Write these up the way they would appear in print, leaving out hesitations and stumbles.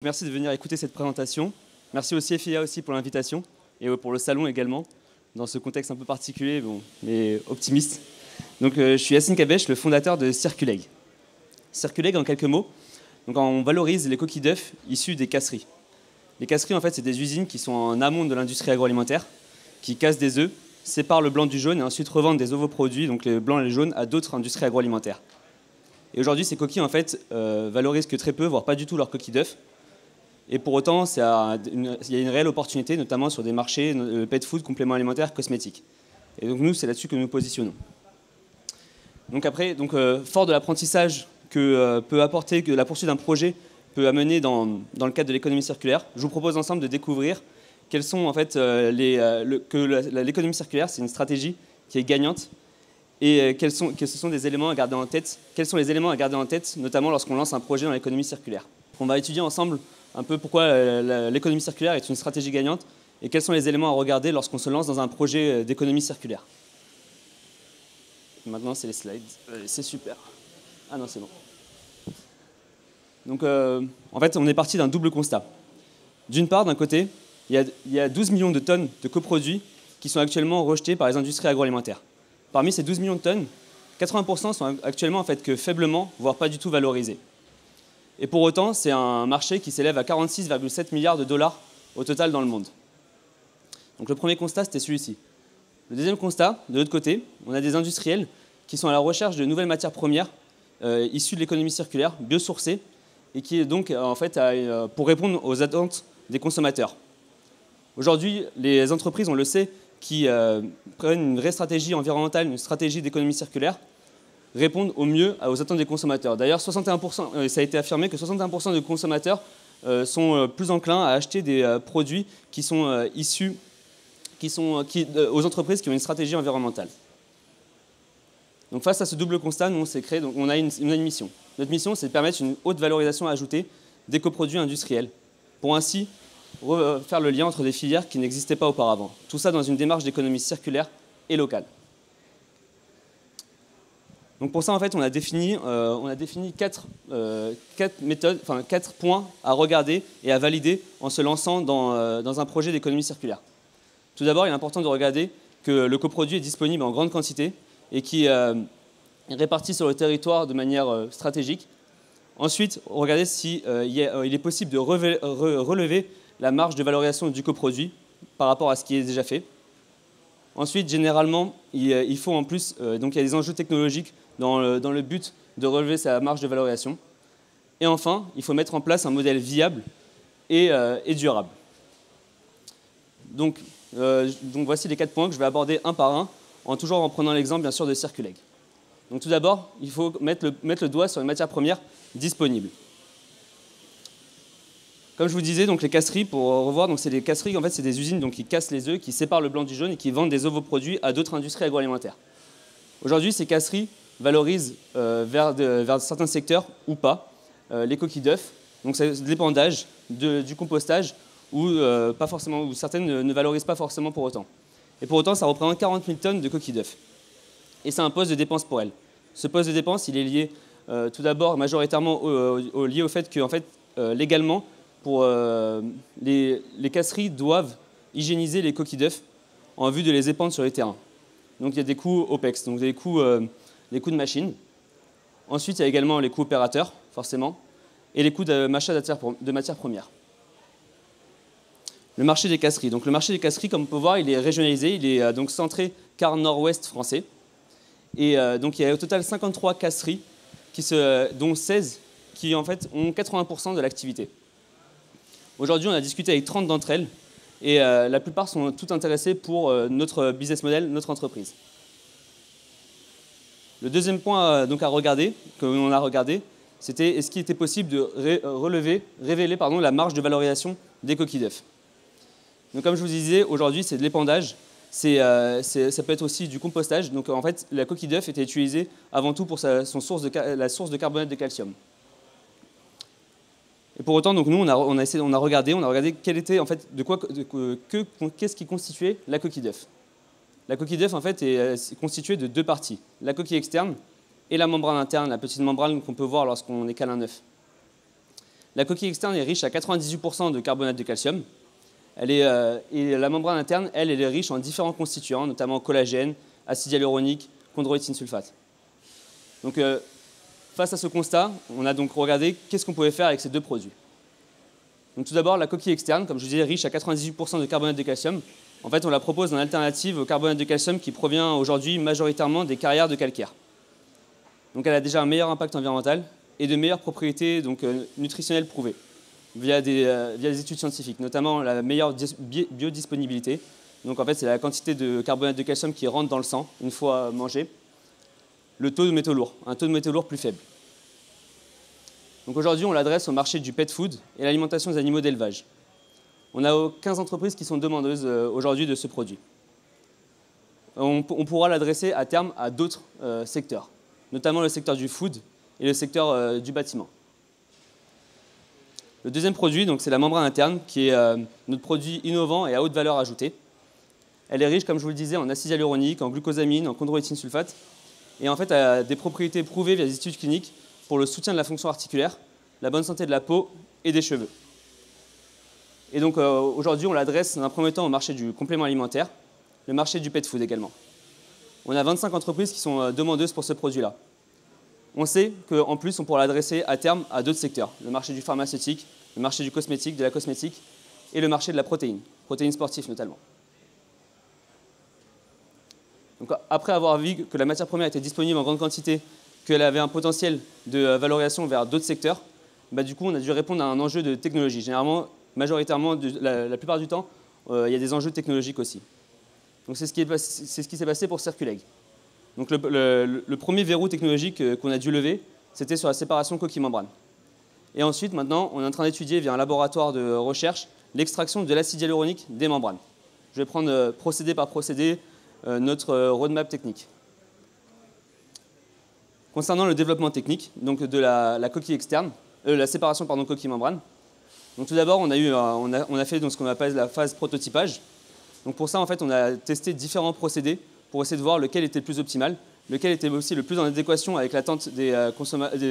Merci de venir écouter cette présentation. Merci aussi FIA aussi pour l'invitation et pour le salon également, dans ce contexte un peu particulier, bon, mais optimiste. Donc, je suis Yacine Kabesh, le fondateur de Circuleg. Circuleg, en quelques mots, donc, on valorise les coquilles d'œufs issues des casseries. Les casseries, en fait, c'est des usines qui sont en amont de l'industrie agroalimentaire, qui cassent des œufs, séparent le blanc du jaune et ensuite revendent des ovoproduits, donc les blancs et les jaunes, à d'autres industries agroalimentaires. Et aujourd'hui, ces coquilles, en fait, valorisent que très peu, voire pas du tout leurs coquilles d'œufs. Et pour autant, il y a une réelle opportunité, notamment sur des marchés pet food, compléments alimentaires, cosmétiques. Et donc nous, c'est là-dessus que nous nous positionnons. Donc après, fort de l'apprentissage que peut apporter, que la poursuite d'un projet peut amener dans le cadre de l'économie circulaire, je vous propose ensemble de découvrir quels sont en fait l'économie circulaire, c'est une stratégie qui est gagnante, et quels sont les éléments à garder en tête, notamment lorsqu'on lance un projet dans l'économie circulaire. On va étudier ensemble un peu pourquoi l'économie circulaire est une stratégie gagnante et quels sont les éléments à regarder lorsqu'on se lance dans un projet d'économie circulaire. Maintenant, c'est les slides. C'est super. Ah non, c'est bon. Donc, en fait, on est parti d'un double constat. D'une part, d'un côté, il y a 12 millions de tonnes de coproduits qui sont actuellement rejetés par les industries agroalimentaires. Parmi ces 12 millions de tonnes, 80% sont actuellement en fait que faiblement, voire pas du tout valorisés. Et pour autant, c'est un marché qui s'élève à 46,7 milliards de dollars au total dans le monde. Donc le premier constat, c'était celui-ci. Le deuxième constat, de l'autre côté, on a des industriels qui sont à la recherche de nouvelles matières premières issues de l'économie circulaire, biosourcées, et qui est donc en fait pour répondre aux attentes des consommateurs. Aujourd'hui, les entreprises, on le sait, qui prennent une vraie stratégie environnementale, une stratégie d'économie circulaire, répondent au mieux aux attentes des consommateurs. D'ailleurs, 61%, ça a été affirmé que 61% des consommateurs sont plus enclins à acheter des produits qui sont issus aux entreprises qui ont une stratégie environnementale. Donc, face à ce double constat, nous, on a une mission. Notre mission, c'est de permettre une haute valorisation ajoutée des coproduits industriels, pour ainsi faire le lien entre des filières qui n'existaient pas auparavant. Tout ça dans une démarche d'économie circulaire et locale. Donc pour ça, en fait, on a défini 4 points à regarder et à valider en se lançant dans un projet d'économie circulaire. Tout d'abord, il est important de regarder que le coproduit est disponible en grande quantité et qui est réparti sur le territoire de manière stratégique. Ensuite, regarder s'il est possible de relever la marge de valorisation du coproduit par rapport à ce qui est déjà fait. Ensuite, généralement, il faut en plus, donc il y a des enjeux technologiques dans le but de relever sa marge de valorisation. Et enfin, il faut mettre en place un modèle viable et durable. Donc voici les 4 points que je vais aborder un par un, toujours en prenant l'exemple bien sûr de Circuleg. Donc tout d'abord, il faut mettre le doigt sur une matière première disponible. Comme je vous disais, donc les casseries, pour revoir, c'est des casseries, en fait, c'est des usines qui cassent les œufs, qui séparent le blanc du jaune et qui vendent des ovoproduits à d'autres industries agroalimentaires. Aujourd'hui, ces casseries valorisent vers certains secteurs ou pas les coquilles d'œufs. Donc ça dépend d'âge, du compostage, ou certaines ne valorisent pas forcément pour autant. Et pour autant, ça représente 40 000 tonnes de coquilles d'œufs. Et c'est un poste de dépense pour elles. Ce poste de dépense, il est lié tout d'abord majoritairement lié au fait que, en fait, légalement, les casseries doivent hygiéniser les coquilles d'œufs en vue de les épandre sur les terrains. Donc il y a des coûts OPEX, donc des coûts de machines. Ensuite, il y a également les coûts opérateurs, forcément, et les coûts d'achat de matières premières. Le marché des casseries. Donc le marché des casseries, comme on peut voir, il est régionalisé, il est donc centré quart nord-ouest français. Et donc il y a au total 53 casseries, dont 16 qui en fait ont 80% de l'activité. Aujourd'hui, on a discuté avec 30 d'entre elles et la plupart sont toutes intéressées pour notre business model, notre entreprise. Le deuxième point à regarder, qu'on a regardé, c'était est-ce qu'il était possible de révéler la marge de valorisation des coquilles d'œufs. Donc, comme je vous disais, aujourd'hui, c'est de l'épandage, ça peut être aussi du compostage. Donc, en fait, la coquille d'œuf était utilisée avant tout pour la source de carbonate de calcium. Et pour autant, donc nous, on a regardé quel était en fait qu'est-ce qui constituait la coquille d'œuf. La coquille d'œuf en fait est constituée de 2 parties, la coquille externe et la membrane interne, la petite membrane qu'on peut voir lorsqu'on écale un œuf. La coquille externe est riche à 98% de carbonate de calcium. Et la membrane interne, elle est riche en différents constituants, notamment collagène, acide hyaluronique, chondroïtine sulfate. Donc, face à ce constat, on a donc regardé qu'est-ce qu'on pouvait faire avec ces deux produits. Donc, tout d'abord, la coquille externe, comme je vous disais, riche à 98% de carbonate de calcium. En fait, on la propose en alternative au carbonate de calcium qui provient aujourd'hui majoritairement des carrières de calcaire. Donc, elle a déjà un meilleur impact environnemental et de meilleures propriétés donc, nutritionnelles prouvées via des études scientifiques, notamment la meilleure biodisponibilité. Donc, en fait, c'est la quantité de carbonate de calcium qui rentre dans le sang une fois mangé. Le taux de métaux lourds, un taux de métaux lourds plus faible. Donc aujourd'hui, on l'adresse au marché du pet food et l'alimentation des animaux d'élevage. On a 15 entreprises qui sont demandeuses aujourd'hui de ce produit. On pourra l'adresser à terme à d'autres secteurs, notamment le secteur du food et le secteur du bâtiment. Le deuxième produit, c'est la membrane interne, qui est notre produit innovant et à haute valeur ajoutée. Elle est riche, comme je vous le disais, en acide hyaluronique, en glucosamine, en chondroïtine sulfate, et en fait, elle a des propriétés prouvées via des études cliniques pour le soutien de la fonction articulaire, la bonne santé de la peau et des cheveux. Et donc aujourd'hui, on l'adresse dans un premier temps au marché du complément alimentaire, le marché du pet food également. On a 25 entreprises qui sont demandeuses pour ce produit-là. On sait qu'en plus, on pourra l'adresser à terme à d'autres secteurs, le marché du pharmaceutique, le marché du cosmétique, de la cosmétique et le marché de la protéine sportive notamment. Donc, après avoir vu que la matière première était disponible en grande quantité, qu'elle avait un potentiel de valorisation vers d'autres secteurs, du coup, on a dû répondre à un enjeu de technologie. Généralement, majoritairement, la plupart du temps, il y a des enjeux technologiques aussi. Donc, c'est ce qui s'est passé pour Circuleg. Donc, le premier verrou technologique qu'on a dû lever, c'était sur la séparation coquille-membrane. Et ensuite, maintenant, on est en train d'étudier via un laboratoire de recherche l'extraction de l'acide hyaluronique des membranes. Je vais prendre procédé par procédé notre roadmap technique. Concernant le développement technique donc de la coquille externe, la séparation coquille-membrane. Donc tout d'abord, on a fait donc, ce qu'on appelle la phase prototypage. Donc pour ça, en fait, on a testé différents procédés pour essayer de voir lequel était le plus optimal, lequel était aussi le plus en adéquation avec l'attente des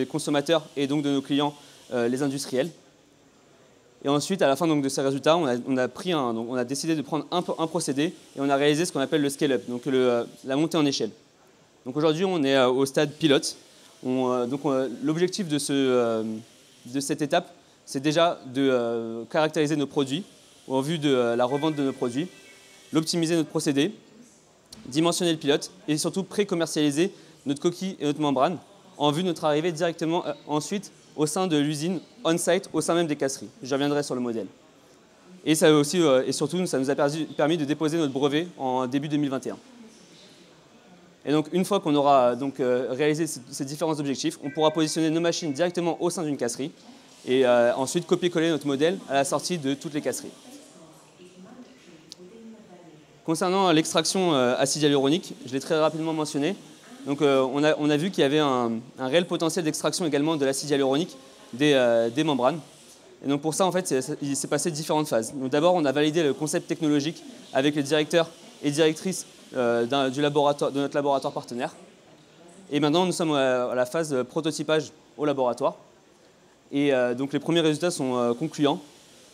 consommateurs et donc de nos clients, les industriels. Et ensuite, à la fin donc, de ces résultats, on a décidé de prendre un procédé et on a réalisé ce qu'on appelle le scale-up, donc la montée en échelle. Donc aujourd'hui, on est au stade pilote. L'objectif de cette étape, c'est déjà de caractériser nos produits en vue de la revente de nos produits, l'optimiser notre procédé, dimensionner le pilote et surtout pré-commercialiser notre coquille et notre membrane en vue de notre arrivée directement ensuite au sein de l'usine on-site, au sein même des casseries. Je reviendrai sur le modèle. Et, ça aussi, et surtout, ça nous a permis de déposer notre brevet en début 2021. Et donc, une fois qu'on aura réalisé ces différents objectifs, on pourra positionner nos machines directement au sein d'une casserie et ensuite copier-coller notre modèle à la sortie de toutes les casseries. Concernant l'extraction acide hyaluronique, je l'ai très rapidement mentionné. Donc, on a vu qu'il y avait un réel potentiel d'extraction également de l'acide hyaluronique des membranes. Et donc pour ça, en fait, il s'est passé différentes phases. D'abord, on a validé le concept technologique avec les directeurs et directrices de notre laboratoire partenaire. Et maintenant, nous sommes à la phase de prototypage au laboratoire. Et donc les premiers résultats sont concluants.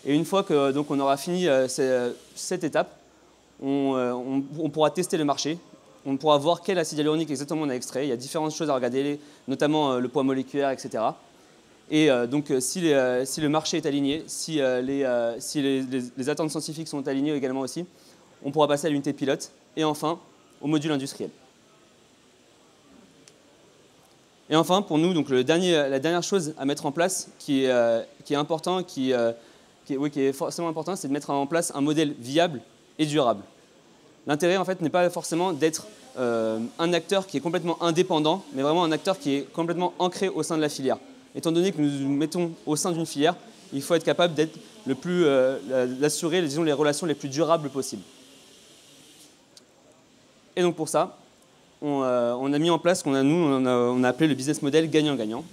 Et une fois que on aura fini cette étape, on pourra tester le marché. On pourra voir quel acide hyaluronique exactement on a extrait. Il y a différentes choses à regarder, notamment le poids moléculaire, etc. Et donc, si le marché est aligné, si les attentes scientifiques sont alignées également aussi, on pourra passer à l'unité pilote et enfin au module industriel. Et enfin, pour nous, donc, la dernière chose à mettre en place qui est important, qui est forcément important, c'est de mettre en place un modèle viable et durable. L'intérêt, en fait, n'est pas forcément d'être un acteur qui est complètement indépendant, mais vraiment un acteur qui est complètement ancré au sein de la filière. Étant donné que nous nous mettons au sein d'une filière, il faut être capable d'assurer les relations les plus durables possibles. Et donc pour ça, on a mis en place ce on a appelé le business model gagnant-gagnant.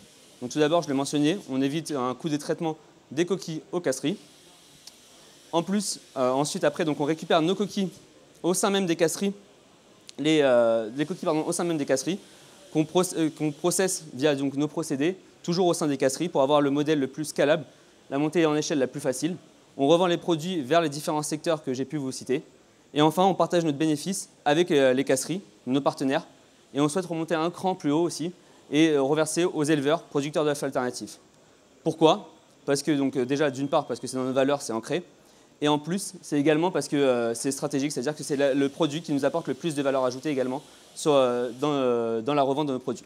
Donc tout d'abord, je l'ai mentionné, on évite un coût de traitement des coquilles aux casseries. En plus, ensuite, après, donc, on récupère nos coquilles au sein même des casseries, les coquilles au sein même des casseries, qu'on processe via donc, nos procédés, toujours au sein des casseries, pour avoir le modèle le plus scalable la montée en échelle la plus facile. On revend les produits vers les différents secteurs que j'ai pu vous citer. Et enfin, on partage notre bénéfice avec les casseries, nos partenaires. Et on souhaite remonter un cran plus haut aussi et reverser aux éleveurs, producteurs d'œufs alternatifs. Pourquoi? Parce que, donc, déjà, d'une part, parce que c'est dans nos valeurs, c'est ancré. Et en plus, c'est également parce que c'est stratégique, c'est-à-dire que c'est le produit qui nous apporte le plus de valeur ajoutée également dans la revente de nos produits.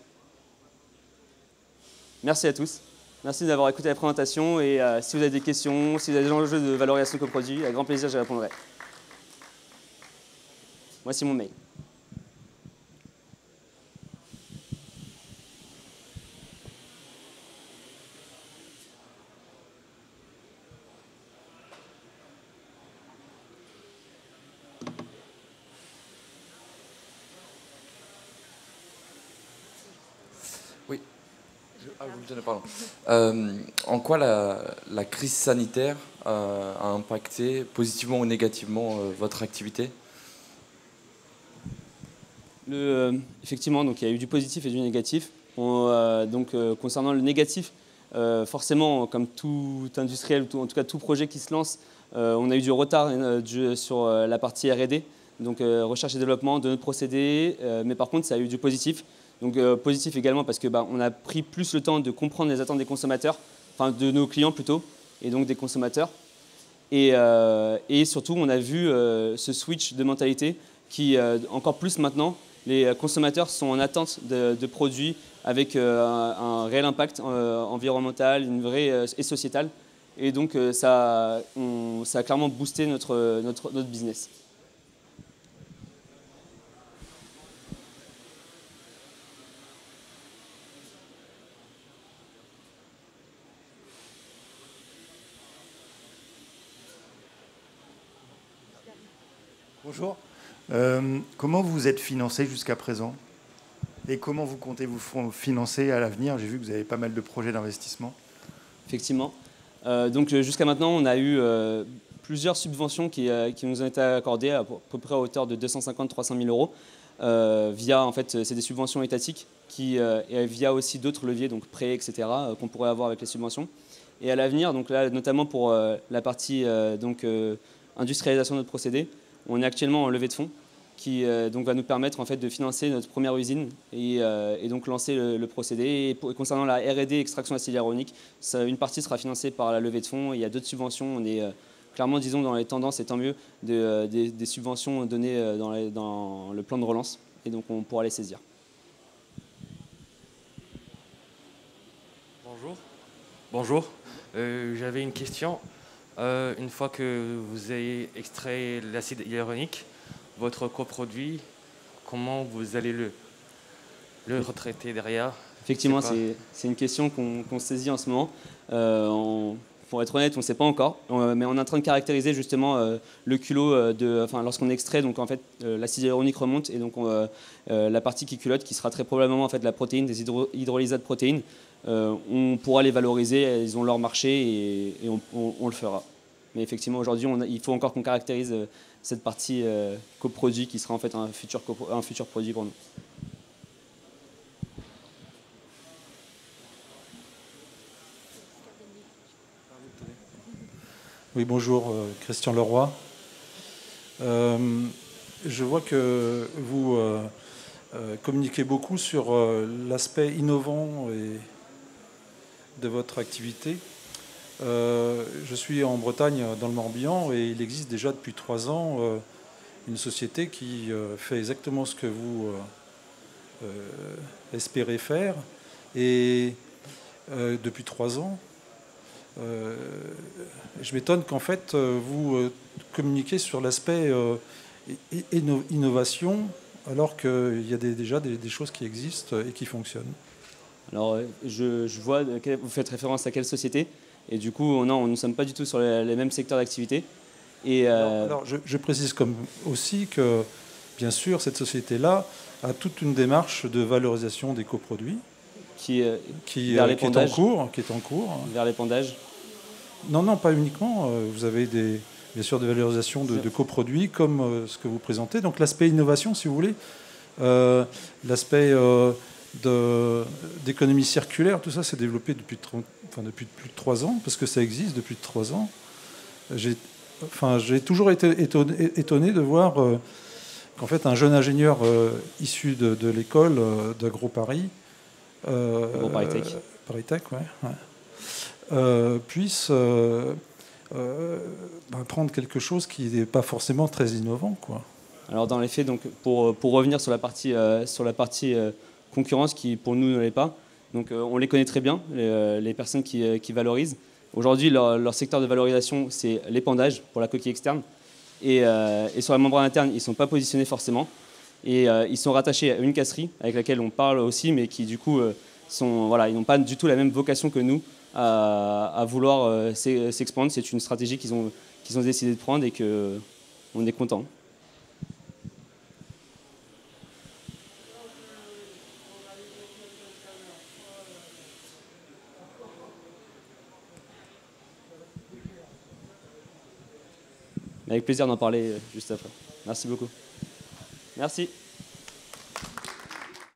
Merci à tous. Merci d'avoir écouté la présentation. Et si vous avez des questions, si vous avez des enjeux de valorisation de coproduits, avec grand plaisir, j'y répondrai. Voici mon mail. Oui. Vous me tenez, pardon. En quoi la crise sanitaire a impacté positivement ou négativement votre activité? Effectivement, donc, il y a eu du positif et du négatif. Concernant le négatif, forcément, comme tout industriel, en tout cas tout projet qui se lance, on a eu du retard sur la partie R&D, donc recherche et développement de notre procédé, mais par contre, ça a eu du positif. Donc positif également parce que on a pris plus le temps de comprendre les attentes des consommateurs, enfin de nos clients plutôt, et donc des consommateurs. Et surtout, on a vu ce switch de mentalité qui, encore plus maintenant, les consommateurs sont en attente de produits avec un réel impact environnemental, et sociétal. Et donc ça a clairement boosté notre business. Bonjour. Comment vous êtes financé jusqu'à présent et comment vous comptez vous financer à l'avenir? J'ai vu que vous avez pas mal de projets d'investissement. Effectivement. Donc jusqu'à maintenant, on a eu plusieurs subventions qui nous ont été accordées à peu près à hauteur de 250-300 000 euros via, en fait, c'est des subventions étatiques et via aussi d'autres leviers, donc prêts, etc., qu'on pourrait avoir avec les subventions. Et à l'avenir, donc là, notamment pour la partie industrialisation de notre procédé, on est actuellement en levée de fonds qui donc va nous permettre en fait de financer notre première usine et donc lancer le procédé. Et concernant la R&D extraction d'acide hyaluronique, une partie sera financée par la levée de fonds. Il y a d'autres subventions. On est clairement, disons, dans les tendances, et tant mieux, des subventions données dans le plan de relance. Et donc on pourra les saisir. Bonjour. J'avais une question. Une fois que vous avez extrait l'acide hyaluronique, votre coproduit, comment vous allez le retraiter derrière? Effectivement, c'est une question qu'on saisit en ce moment. Pour être honnête, on ne sait pas encore, mais on est en train de caractériser justement le culot lorsqu'on extrait. Donc en fait, l'acide hyaluronique remonte et donc la partie qui culotte, qui sera très probablement en fait la protéine, des hydrolysats de protéines, on pourra les valoriser. Ils ont leur marché et on le fera. Mais effectivement, aujourd'hui, il faut encore qu'on caractérise cette partie coproduit qui sera en fait un futur produit pour nous. Oui, bonjour, Christian Leroy. Je vois que vous communiquez beaucoup sur l'aspect innovant de votre activité. Je suis en Bretagne, dans le Morbihan, et il existe déjà depuis 3 ans une société qui fait exactement ce que vous espérez faire. Et depuis 3 ans, je m'étonne qu'en fait vous communiquez sur l'aspect innovation alors qu'il y a déjà des choses qui existent et qui fonctionnent. Alors je vois que vous faites référence à quelle société, et du coup non, nous ne sommes pas du tout sur les mêmes secteurs d'activité. Alors je précise comme aussi que bien sûr cette société-là a toute une démarche de valorisation des coproduits qui est en cours. Vers l'épandage. Non, pas uniquement. Vous avez bien sûr des valorisations de coproduits comme ce que vous présentez. Donc l'aspect innovation, si vous voulez, l'aspect d'économie circulaire, tout ça s'est développé depuis enfin depuis plus de 3 ans, parce que ça existe depuis 3 ans. J'ai toujours été étonné de voir qu'en fait un jeune ingénieur issu de l'école d'AgroParis, ParisTech, puisse prendre quelque chose qui n'est pas forcément très innovant, quoi. Alors dans les faits, donc, pour revenir sur la partie concurrence qui pour nous ne l'est pas, donc, on les connaît très bien, les personnes qui valorisent. Aujourd'hui, leur secteur de valorisation, c'est l'épandage pour la coquille externe. Et sur la membrane interne, ils ne sont pas positionnés forcément. Et ils sont rattachés à une casserie avec laquelle on parle aussi, mais qui du coup, ils n'ont pas du tout la même vocation que nous à vouloir s'expandre. C'est une stratégie qu'ils ont décidé de prendre et qu'on est content. Avec plaisir d'en parler juste après. Merci beaucoup. Merci.